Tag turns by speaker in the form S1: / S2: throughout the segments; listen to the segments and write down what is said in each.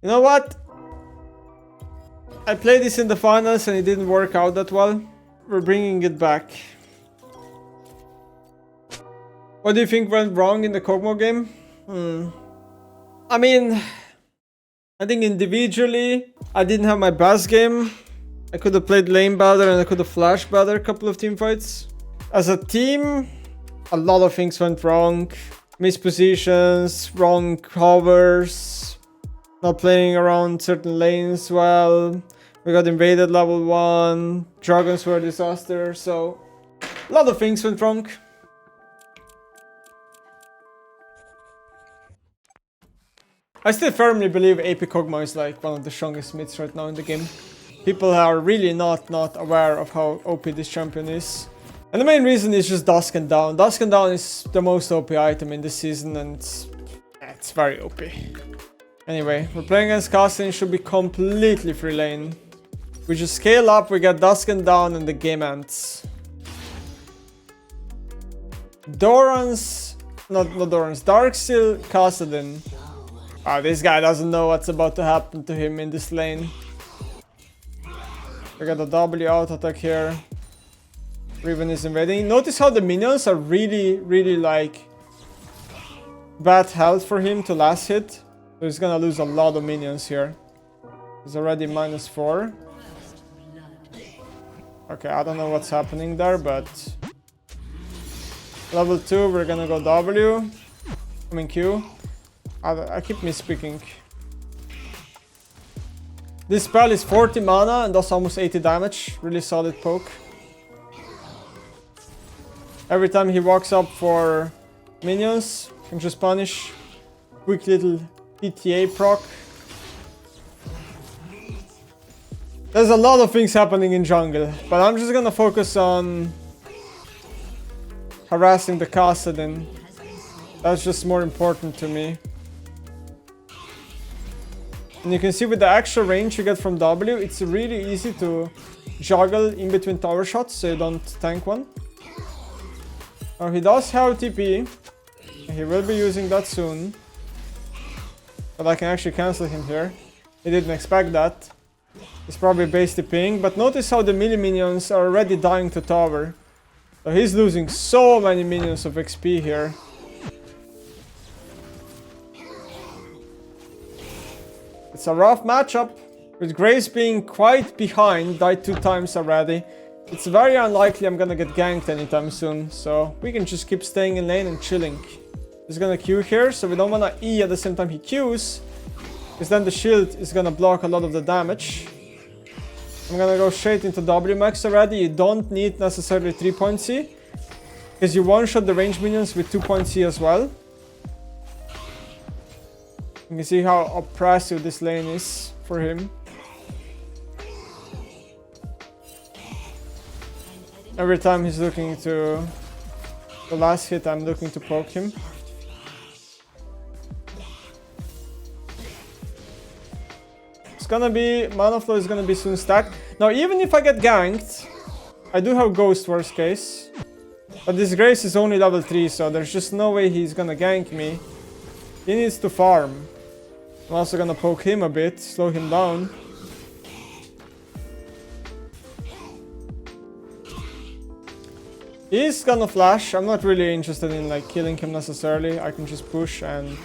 S1: You know what? I played this in the finals and it didn't work out that well. We're bringing it back. What do you think went wrong in the Kog'Maw game? I mean, I think individually, I didn't have my best game. I could have played lane better and I could have flashed better a couple of team fights. As a team, a lot of things went wrong. Missed positions, wrong covers, not playing around certain lanes well. We got invaded level 1, dragons were a disaster, so a lot of things went wrong. I still firmly believe AP Kog'Maw is like one of the strongest mids right now in the game. People are really not aware of how OP this champion is. And the main reason is just Dusk and Down. Dusk and Down is the most OP item in this season and it's very OP. Anyway, we're playing against Casting, should be completely free lane. We just scale up, we get Dusk and Down and the game ends. Doran's... not Doran's, Dark still casted in. Ah, this guy doesn't know what's about to happen to him in this lane. We got a W out attack here. Riven is invading. Notice how the minions are really like bad health for him to last hit. So he's gonna lose a lot of minions here. He's already -4. Okay, I don't know what's happening there, but level 2, we're gonna go W. I mean Q. I keep misspeaking. This spell is 40 mana and does almost 80 damage. Really solid poke. Every time he walks up for minions, you can just punish. Quick little PTA proc. There's a lot of things happening in jungle, but I'm just gonna focus on harassing the Kassadin. That's just more important to me. And you can see with the extra range you get from W, it's really easy to juggle in between tower shots so you don't tank one. Now he does have TP, he will be using that soon. But I can actually cancel him here. He didn't expect that. He's probably base TPing, but notice how the melee minions are already dying to tower. So he's losing so many minions of XP here. It's a rough matchup, with Grace being quite behind, died 2 times already. It's very unlikely I'm gonna get ganked anytime soon, so we can just keep staying in lane and chilling. He's gonna Q here, so we don't wanna E at the same time he Qs, because then the shield is gonna block a lot of the damage. I'm gonna go straight into W max already. You don't need necessarily 3-point C, because you one-shot the range minions with 2-point C as well. You can see how oppressive this lane is for him. Every time he's looking to... the last hit, I'm looking to poke him. It's gonna be... mana flow is gonna be soon stacked. Now, even if I get ganked, I do have Ghost worst case. But this Grace is only level 3, so there's just no way he's gonna gank me. He needs to farm. I'm also gonna poke him a bit, slow him down. He's gonna flash. I'm not really interested in like killing him necessarily. I can just push and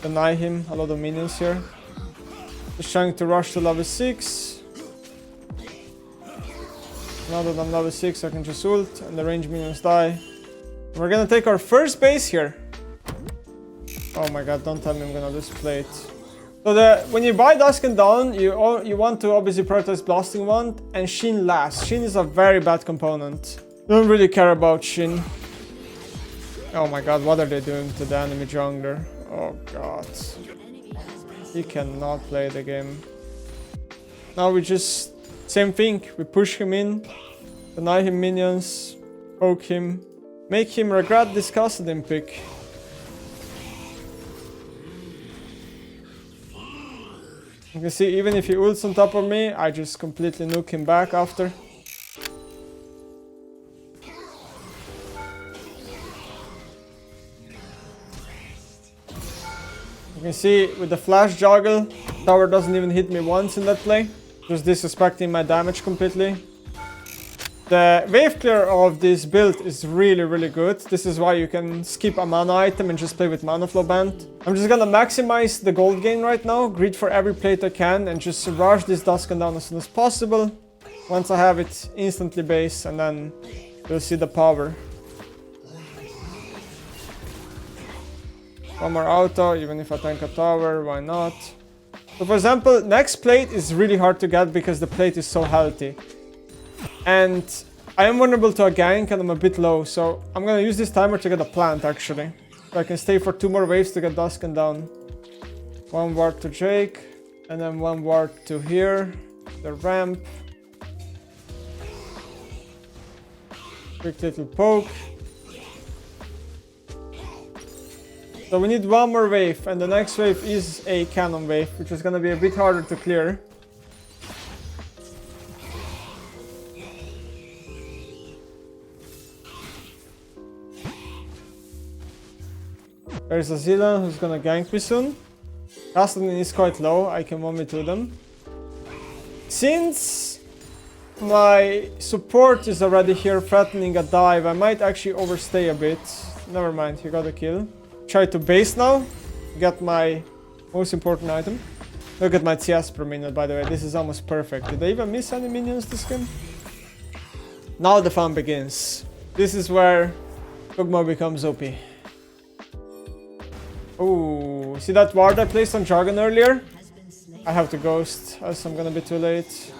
S1: deny him a lot of minions here. Just trying to rush to level 6. Now that I'm level 6, I can just ult and the range minions die. We're gonna take our first base here. Oh my god, don't tell me I'm gonna lose plate. So when you buy Dusk and Dawn, you want to obviously prioritize Blasting Wand and Shin last. Shin is a very bad component. Don't really care about Shin. Oh my god, what are they doing to the enemy jungler? Oh god. He cannot play the game. Now we just... same thing. We push him in, deny him minions, poke him, make him regret this Kassadin pick. You can see even if he ults on top of me, I just completely nuke him back after. You can see with the flash juggle, tower doesn't even hit me once in that play. Just disrespecting my damage completely. The wave clear of this build is really, really good. This is why you can skip a mana item and just play with mana flow band. I'm just gonna maximize the gold gain right now, greed for every plate I can, and just rush this Dusk down as soon as possible. Once I have it, instantly base, and then you'll see the power. One more auto, even if I tank a tower, why not? So for example, next plate is really hard to get because the plate is so healthy. And I am vulnerable to a gank and I'm a bit low, so I'm gonna use this timer to get a plant actually. So I can stay for 2 more waves to get Dusk down. 1 ward to Jake, and then 1 ward to here, the ramp. Quick little poke. So we need 1 more wave, and the next wave is a cannon wave, which is gonna be a bit harder to clear. There's a Zilan who's gonna gank me soon. Castlin is quite low, I can 1v2 them. Since my support is already here threatening a dive, I might actually overstay a bit. Never mind, he got a kill. Try to base now, get my most important item. Look at my CS per minute, by the way, this is almost perfect. Did I even miss any minions this game? Now the fun begins. This is where Kog'Maw becomes OP. Oh, see that ward I placed on Jargon earlier? I have to ghost, else I'm gonna be too late.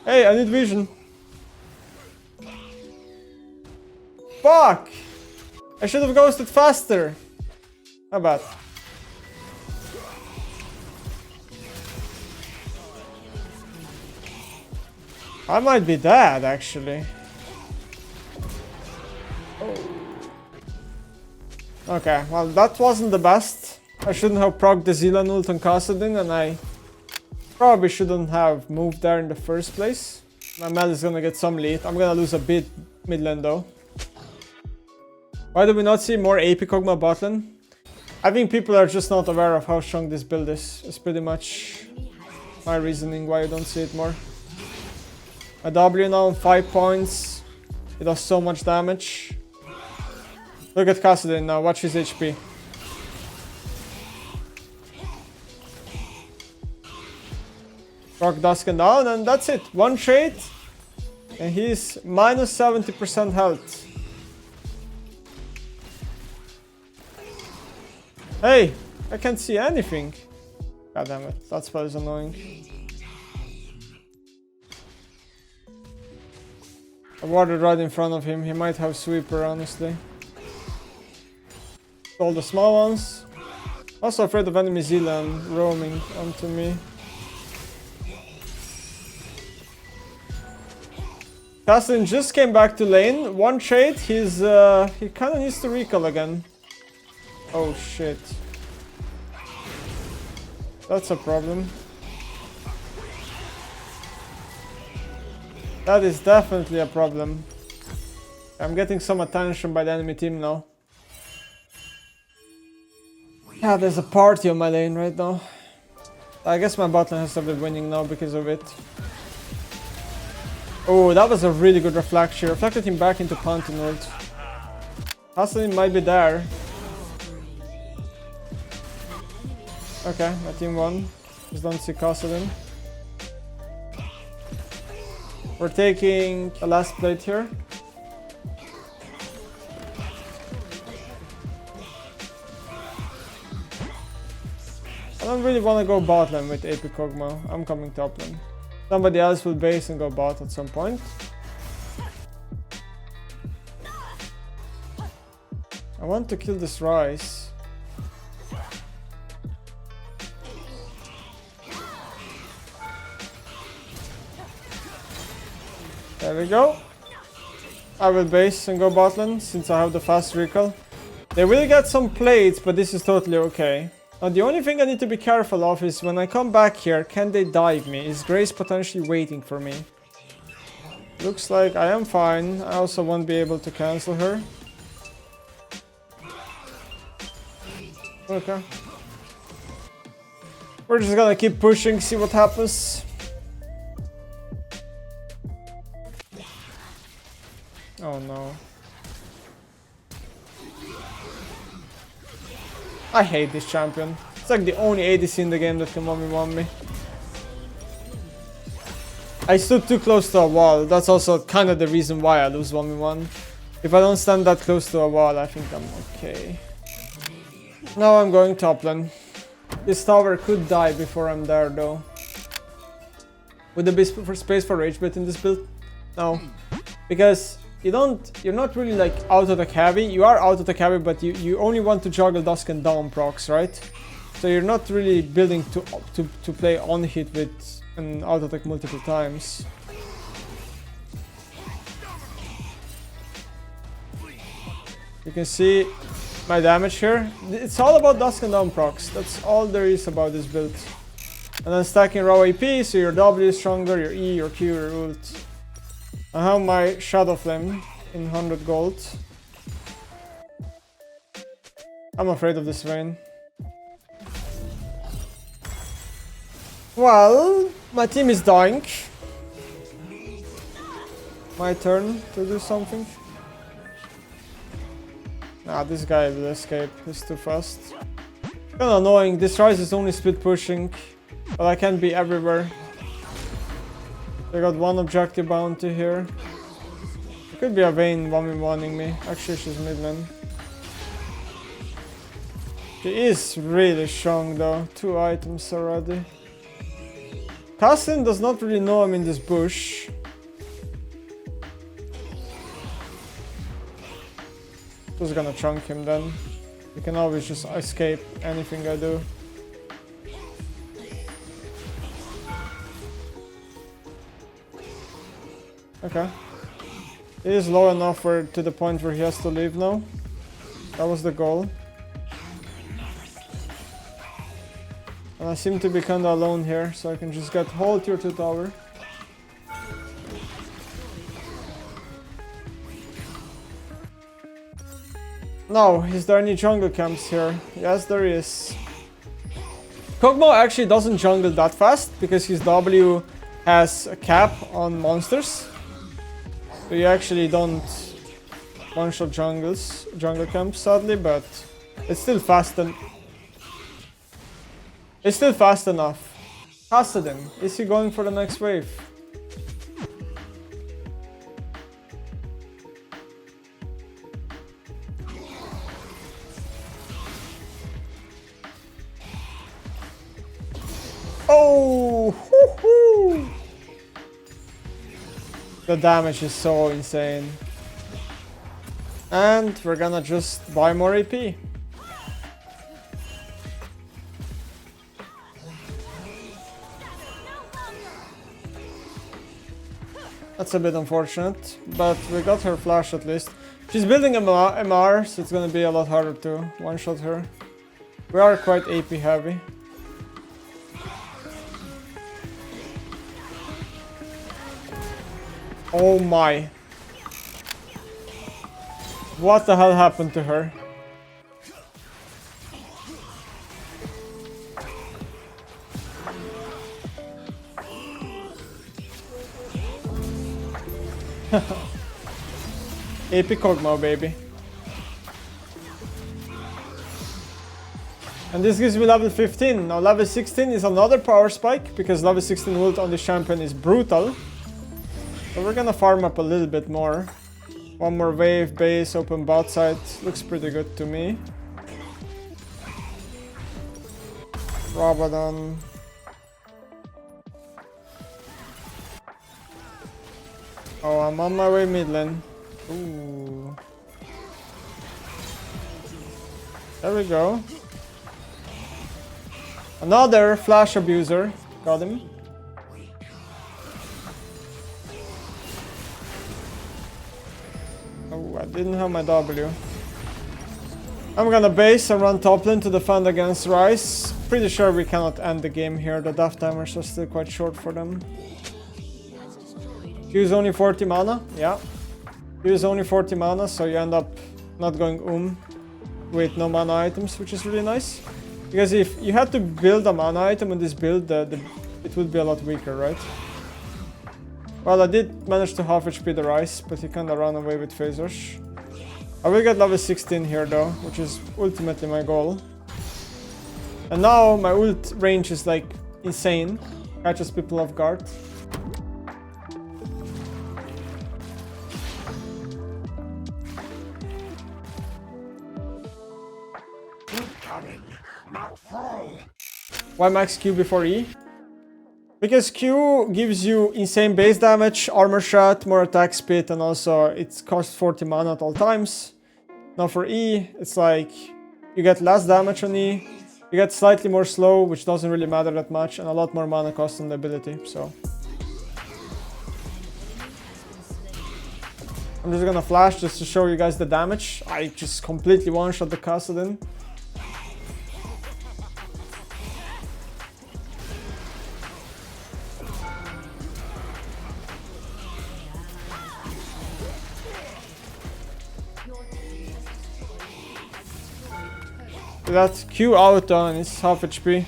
S1: Hey, I need vision. Fuck! I should have ghosted faster. How bad? I might be dead, actually. Okay, well that wasn't the best. I shouldn't have procced the Zilan ult on Kassadin, and I probably shouldn't have moved there in the first place. My Mel is gonna get some lead. I'm gonna lose a bit mid lane though. Why do we not see more AP Kog'Maw bot lane? I think people are just not aware of how strong this build is. It's pretty much my reasoning why you don't see it more. My W now on 5 points. It does so much damage. Look at Kassadin now, watch his HP. Rock Dusk down, and that's it. 1 trade, and he's minus 70% health. Hey, I can't see anything. God damn it, that spell is annoying. I warded right in front of him, he might have sweeper honestly. All the small ones. Also afraid of enemy Zilan roaming onto me. Kassadin just came back to lane. 1 trade, he kinda needs to recall again. Oh shit. That's a problem. That is definitely a problem. I'm getting some attention by the enemy team now. Yeah, there's a party on my lane right now. I guess my bot lane has to be winning now because of it. Oh, that was a really good reflect. She reflected him back into Pantheon ult. Kassadin might be there. Okay, my team won. Just don't see Kassadin. We're taking the last plate here. I don't really want to go bot lane with AP Kog'Maw. I'm coming top lane. Somebody else will base and go bot at some point. I want to kill this Rice. There we go. I will base and go bot lane since I have the fast recall. They will get some plates, but this is totally okay. Now the only thing I need to be careful of is when I come back here, can they dive me? Is Grace potentially waiting for me? Looks like I am fine. I also won't be able to cancel her. Okay. We're just gonna keep pushing, see what happens. Oh no. I hate this champion. It's like the only ADC in the game that can 1v1 me. I stood too close to a wall. That's also kind of the reason why I lose 1v1. If I don't stand that close to a wall, I think I'm okay. Now I'm going top lane. This tower could die before I'm there though. Would there be space for rage bait in this build? No. Because you're not really like out of the heavy. You are out of the heavy, but you only want to juggle Dusk and down procs, right? So you're not really building to play on hit with an auto attack multiple times. You can see my damage here. It's all about Dusk and down procs. That's all there is about this build. And then stacking raw AP, so your W is stronger, your E, your Q, your ult. I have my Shadow Flame in 100 gold. I'm afraid of this Vayne. Well, my team is dying. My turn to do something. Nah, this guy will escape. He's too fast. Kinda annoying. This Ryze is only split pushing, but I can't be everywhere. They got one objective bounty here. It could be a Vayne 1v1ing me. Actually, she's mid lane. She is really strong though. 2 items already. Cassin does not really know I'm in this bush. Just gonna chunk him then. You can always just escape anything I do. Okay. He is low enough to the point where he has to leave now. That was the goal. And I seem to be kinda alone here, so I can just get whole tier 2 tower. No, is there any jungle camps here? Yes, there is. Kog'Maw actually doesn't jungle that fast, because his W has a cap on monsters. So you actually don't one-shot jungle camps, sadly, but it's still fast and it's still fast enough. Kassadin, is he going for the next wave? Oh! Hoo-hoo. The damage is so insane. And we're gonna just buy more AP. That's a bit unfortunate, but we got her flash at least. She's building a MR, so it's gonna be a lot harder to one-shot her. We are quite AP heavy. Oh my. What the hell happened to her? AP Kog'Maw, baby. And this gives me level 15. Now level 16 is another power spike, because level 16 ult on this champion is brutal. So we're gonna farm up a little bit more. One more wave, base, open bot side. Looks pretty good to me. Rabadon. Oh, I'm on my way mid lane. Ooh. There we go. Another flash abuser. Got him. Oh, I didn't have my W. I'm gonna base and run top lane to defend against Ryze. Pretty sure we cannot end the game here. The death timers are still quite short for them. Use only 40 mana, yeah. Use only 40 mana, so you end up not going with no mana items, which is really nice. Because if you had to build a mana item in this build, it would be a lot weaker, right? Well, I did manage to half HP the Rice, but he kinda ran away with Phase Rush. I will get level 16 here though, which is ultimately my goal. And now my ult range is like insane. Catches people off guard. Why max Q before E? Because Q gives you insane base damage, armor shot, more attack speed, and also it costs 40 mana at all times. Now for E, it's like you get less damage on E, you get slightly more slow, which doesn't really matter that much, and a lot more mana cost on the ability, so. I'm just gonna flash just to show you guys the damage. I just completely one-shot the Kassadin. That Q out and it's half HP.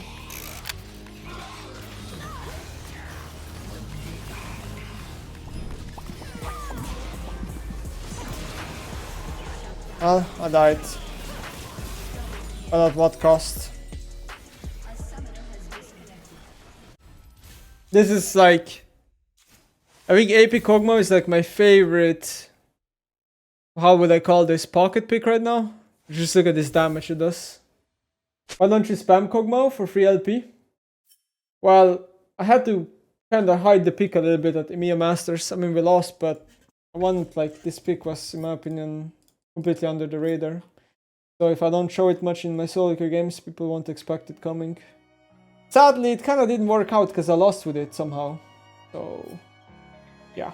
S1: Well, I died. But at what cost? This is like... I think AP Kog'Maw is like my favorite... How would I call this? Pocket pick right now? Just look at this damage it does. Why don't you spam Kog'Maw for free LP? Well, I had to kind of hide the pick a little bit at EMEA Masters. I mean, we lost, but I wanted, like, this pick was, in my opinion, completely under the radar. So if I don't show it much in my solo queue games, people won't expect it coming. Sadly, it kind of didn't work out because I lost with it somehow. So, yeah.